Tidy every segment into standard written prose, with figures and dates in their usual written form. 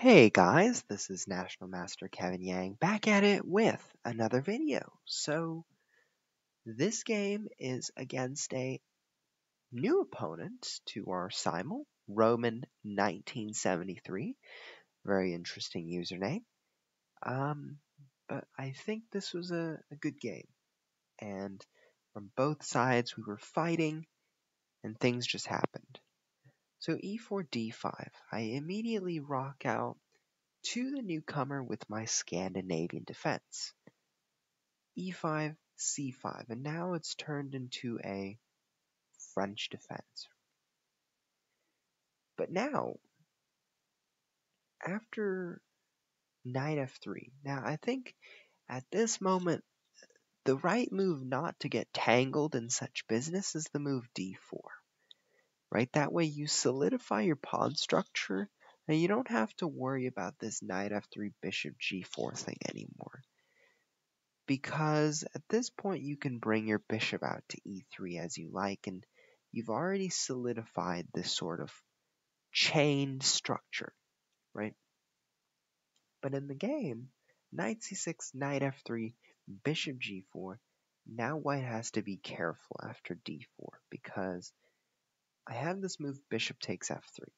Hey guys, this is National Master Kevin Yang back at it with another video. So, this game is against a new opponent to our simul, Roman1973. Very interesting username. But I think this was a good game. And from both sides, we were fighting, and things just happened. So, e4, d5. I immediately rock out to the newcomer with my Scandinavian defense. e5, c5, and now it's turned into a French defense. But now, after knight f3, now I think at this moment, the right move not to get tangled in such business is the move d4, right? That way you solidify your pawn structure, and you don't have to worry about this knight f3, bishop g4 thing anymore. Because at this point you can bring your bishop out to e3 as you like, and you've already solidified this sort of chained structure, right? But in the game, knight c6, knight f3, bishop g4, now white has to be careful after d4 because I have this move bishop takes f3.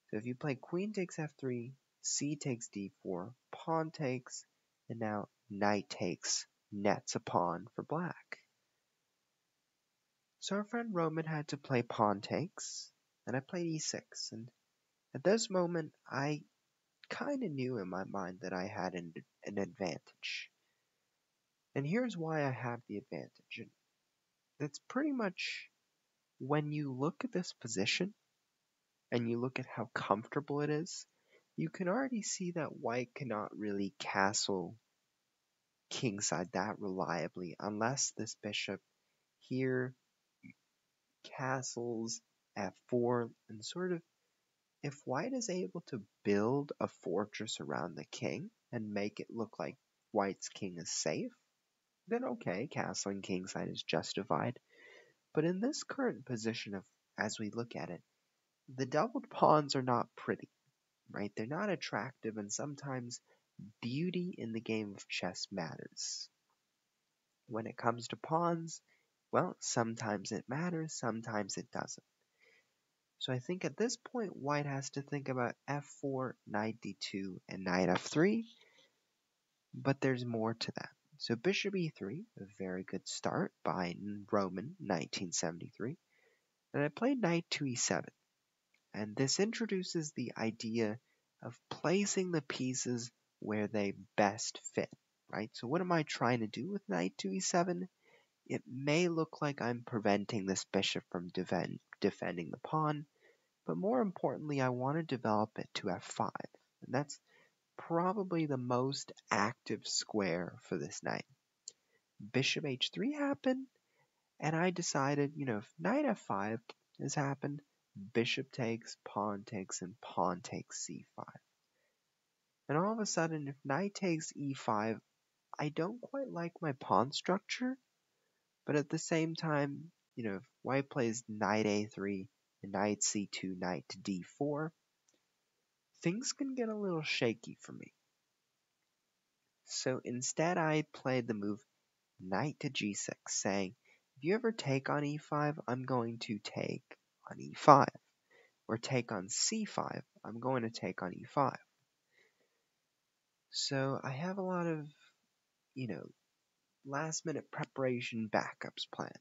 So if you play queen takes f3, c takes d4, pawn takes, and now knight takes nets a pawn for black. So our friend Roman had to play pawn takes, and I played e6, and at this moment I kind of knew in my mind that I had an advantage. And here's why I have the advantage. And it's pretty much when you look at this position, and you look at how comfortable it is, you can already see that white cannot really castle kingside that reliably unless this bishop here castles f4 and sort of, if white is able to build a fortress around the king and make it look like white's king is safe, then okay, castling kingside is justified. But in this current position of, as we look at it, the doubled pawns are not pretty, right? They're not attractive, and sometimes beauty in the game of chess matters. When it comes to pawns, well, sometimes it matters, sometimes it doesn't. So I think at this point, white has to think about f4, knight d2, and knight f3, but there's more to that. So bishop e3, a very good start by Roman 1973, and I played knight to e7, and this introduces the idea of placing the pieces where they best fit, right? So what am I trying to do with knight to e7? It may look like I'm preventing this bishop from defending the pawn, but more importantly, I want to develop it to f5, and that's probably the most active square for this knight. Bishop h3 happened, and I decided, if knight f5 has happened, bishop takes, and pawn takes c5. And all of a sudden, if knight takes e5, I don't quite like my pawn structure, but at the same time, if white plays knight a3, and knight c2, knight to d4, things can get a little shaky for me. So instead I played the move knight to g6, saying, if you ever take on e5, I'm going to take on e5. Or take on c5, I'm going to take on e5. So I have a lot of, last minute preparation backups planned.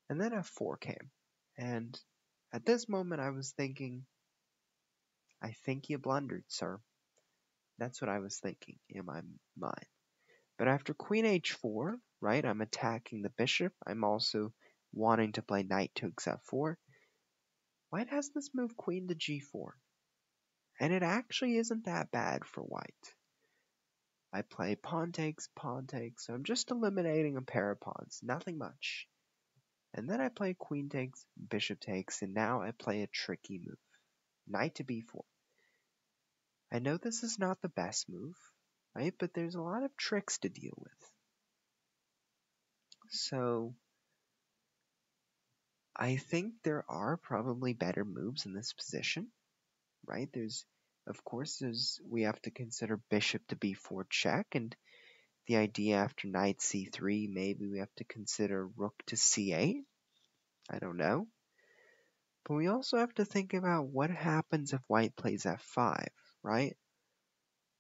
And then f4 came. And at this moment I was thinking, I think you blundered, sir. That's what I was thinking in my mind. But after queen h4, right, I'm attacking the bishop. I'm also wanting to play knight takes f4. White has this move queen to g4. And it actually isn't that bad for white. I play pawn takes, so I'm just eliminating a pair of pawns, nothing much. And then I play queen takes, bishop takes, and now I play a tricky move, knight to b4. I know this is not the best move, right, but there's a lot of tricks to deal with. So I think there are probably better moves in this position, right? There's Of course, we have to consider bishop to b4 check, and the idea after knight c3, maybe we have to consider rook to c8. I don't know. But we also have to think about what happens if white plays f5, right?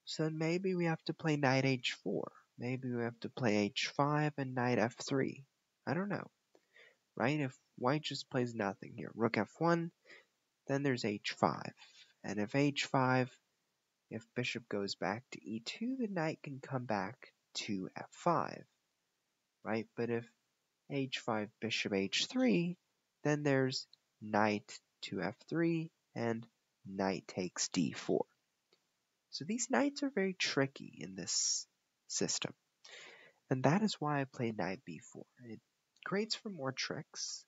So then maybe we have to play knight h4. Maybe we have to play h5 and knight f3. I don't know, right? If white just plays nothing here, rook f1, then there's h5. And if h5, if bishop goes back to e2, the knight can come back to f5, right? But if h5, bishop h3, then there's knight to f3 and knight takes d4. So these knights are very tricky in this system. And that is why I play knight b4. It creates for more tricks,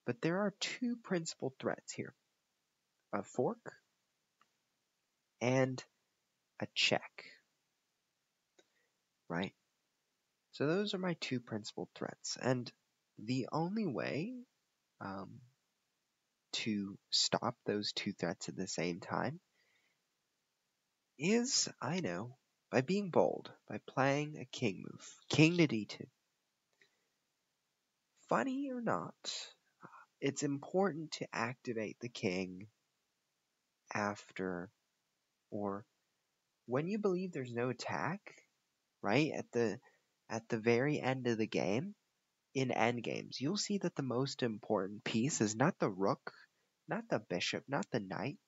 but there are two principal threats here. A fork and a check, right? So those are my two principal threats. And the only way to stop those two threats at the same time is, I know, by being bold, by playing a king move, king to d2. Funny or not, it's important to activate the king after or when you believe there's no attack, right? At the very end of the game, in endgames, you'll see that the most important piece is not the rook, not the bishop, not the knight,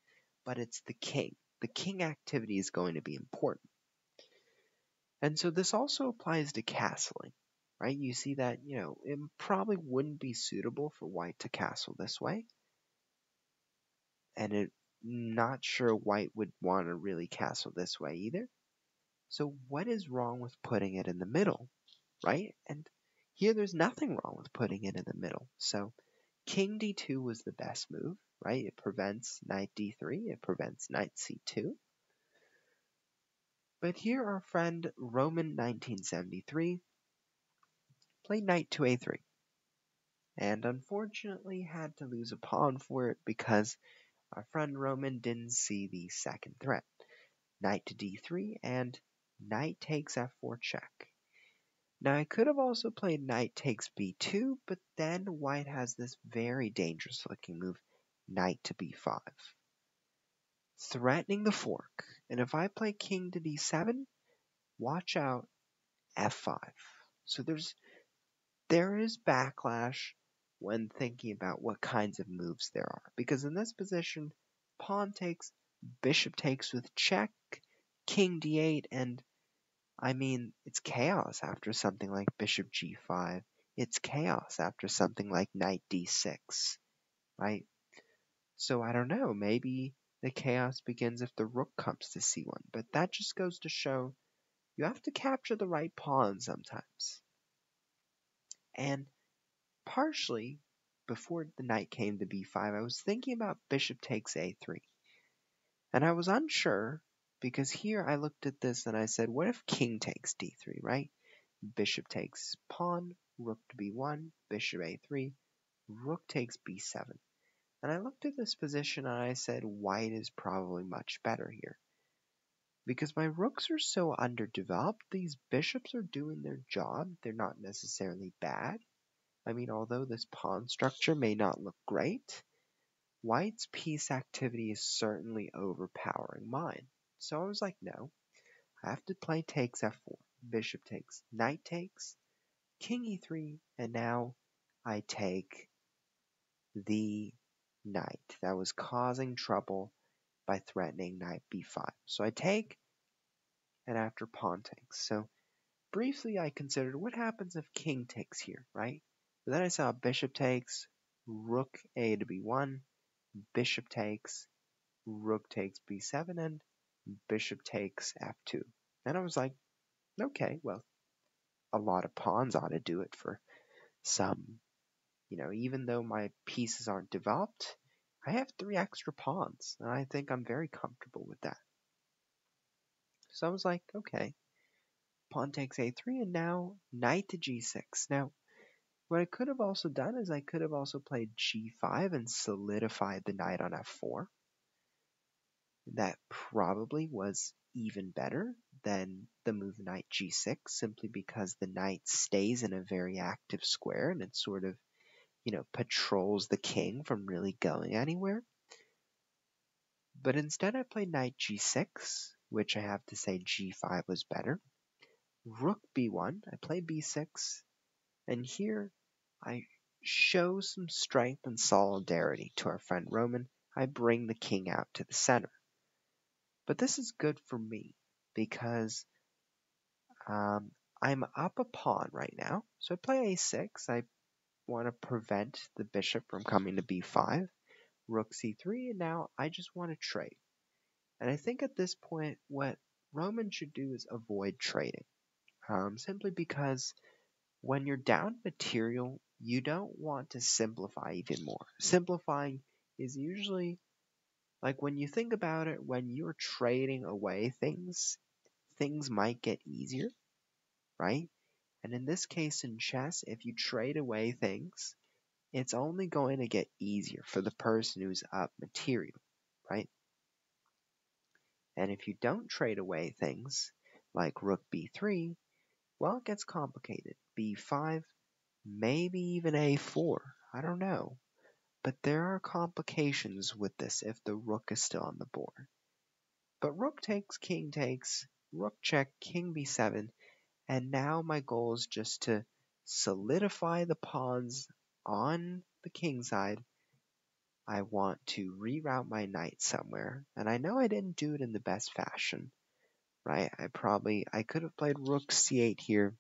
but it's the king. The king activity is going to be important. And so this also applies to castling, right? You see that, it probably wouldn't be suitable for white to castle this way. And not sure white would want to really castle this way either. So what is wrong with putting it in the middle, right? And here there's nothing wrong with putting it in the middle. So king d2 was the best move, right? It prevents knight d3, it prevents knight c2. But here our friend Roman1973 played knight to a3, and unfortunately had to lose a pawn for it because our friend Roman didn't see the second threat, knight to d3 and knight takes f4 check. Now I could have also played knight takes b2, but then white has this very dangerous looking move, knight to b5, threatening the fork. And if I play king to d7, watch out, f5. So there is backlash when thinking about what kinds of moves there are. Because in this position, pawn takes, bishop takes with check, king d8, and I mean, it's chaos after something like bishop g5. It's chaos after something like knight d6, right? So I don't know, maybe the chaos begins if the rook comes to c1, but that just goes to show you have to capture the right pawn sometimes. And partially, before the knight came to b5, I was thinking about bishop takes a3. And I was unsure, because here I looked at this and I said, what if king takes d3, right? Bishop takes pawn, rook to b1, bishop a3, rook takes b7. And I looked at this position and I said, white is probably much better here. Because my rooks are so underdeveloped, these bishops are doing their job. They're not necessarily bad. I mean, although this pawn structure may not look great, white's piece activity is certainly overpowering mine. So I was like, no, I have to play takes f4, bishop takes, knight takes, king e3, and now I take the knight that was causing trouble by threatening knight b5. So I take, and after pawn takes. So briefly I considered what happens if king takes here, right? But then I saw bishop takes, rook a to b1, bishop takes, rook takes b7, and bishop takes f2. And I was like, okay, well, a lot of pawns ought to do it for some, even though my pieces aren't developed, I have 3 extra pawns, and I think I'm very comfortable with that. So I was like, okay, pawn takes a3, and now knight to g6. Now, what I could have also done is I could have also played g5 and solidified the knight on f4. that probably was even better than the move knight g6, simply because the knight stays in a very active square and it sort of, patrols the king from really going anywhere. But instead I played knight g6, which I have to say g5 was better. Rook b1, I play b6, and here I show some strength and solidarity to our friend Roman. I bring the king out to the center. But this is good for me because I'm up a pawn right now. So I play a6. I want to prevent the bishop from coming to b5. Rook c3, and now I just want to trade. And I think at this point, what Roman should do is avoid trading. Simply because when you're down material, you don't want to simplify even more. Simplifying is usually, like when you think about it, when you're trading away things might get easier, right? And in this case in chess, if you trade away things, it's only going to get easier for the person who's up material, right? And if you don't trade away things, like rook b3, well, it gets complicated. b5, maybe even a4, I don't know. But there are complications with this if the rook is still on the board. But rook takes, rook check, king b7, and now my goal is just to solidify the pawns on the king side. I want to reroute my knight somewhere, and I know I didn't do it in the best fashion, right? I could have played rook c8 here,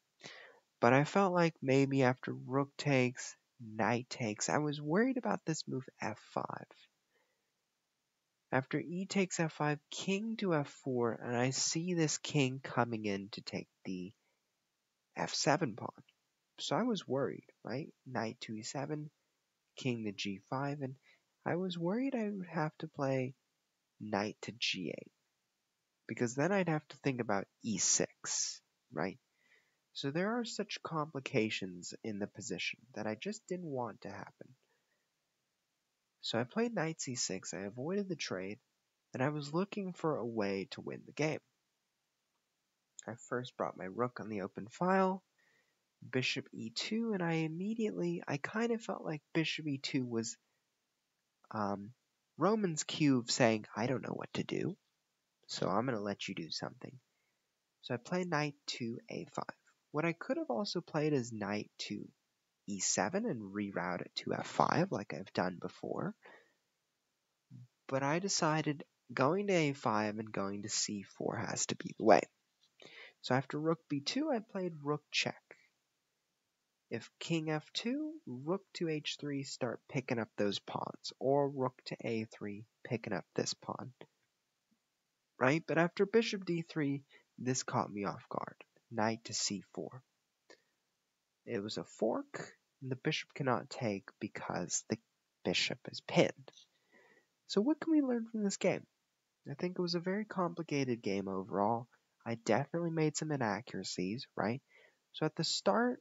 but I felt like maybe after rook takes, knight takes, I was worried about this move f5. After e takes f5, king to f4, and I see this king coming in to take the f7 pawn. So I was worried, right? Knight to e7, king to g5, and I was worried I would have to play knight to g8, because then I'd have to think about e6, right? So there are such complications in the position that I just didn't want to happen. So I played knight c6, I avoided the trade, and I was looking for a way to win the game. I first brought my rook on the open file, bishop e2, and I kind of felt like bishop e2 was Roman's cue of saying, I don't know what to do, so I'm going to let you do something. So I play knight to a5. What I could have also played is knight to e7 and reroute it to f5 like I've done before. But I decided going to a5 and going to c4 has to be the way. So after rook b2, I played rook check. If king f2, rook to h3, start picking up those pawns, or rook to a3, picking up this pawn. Right? But after bishop d3, this caught me off guard. Knight to c4. It was a fork, and the bishop cannot take because the bishop is pinned. So what can we learn from this game? I think it was a very complicated game overall. I definitely made some inaccuracies, right? So at the start,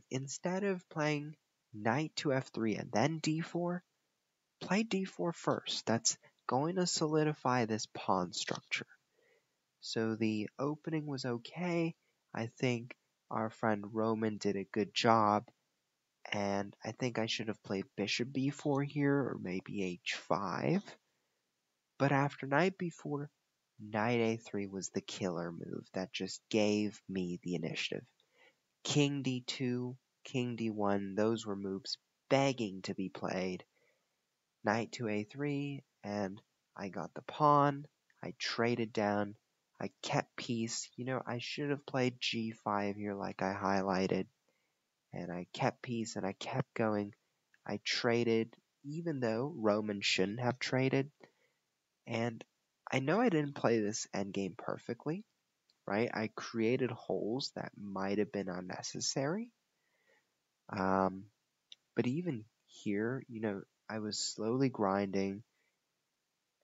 instead of playing knight to f3 and then d4, play d4 first. That's going to solidify this pawn structure. So the opening was okay. I think our friend Roman did a good job, and I think I should have played bishop b4 here, or maybe h5. But after knight b4, knight a3 was the killer move that just gave me the initiative. King d2, king d1, those were moves begging to be played. Knight to a3, and I got the pawn. I traded down. I kept peace. I should have played g5 here like I highlighted. And I kept peace and I kept going. I traded, even though Roman shouldn't have traded. And I know I didn't play this endgame perfectly, right? I created holes that might have been unnecessary. But even here, I was slowly grinding.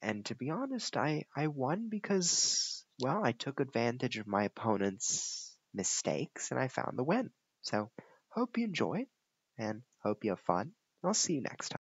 And to be honest, I won because, well, I took advantage of my opponent's mistakes and I found the win. So, hope you enjoy and hope you have fun. I'll see you next time.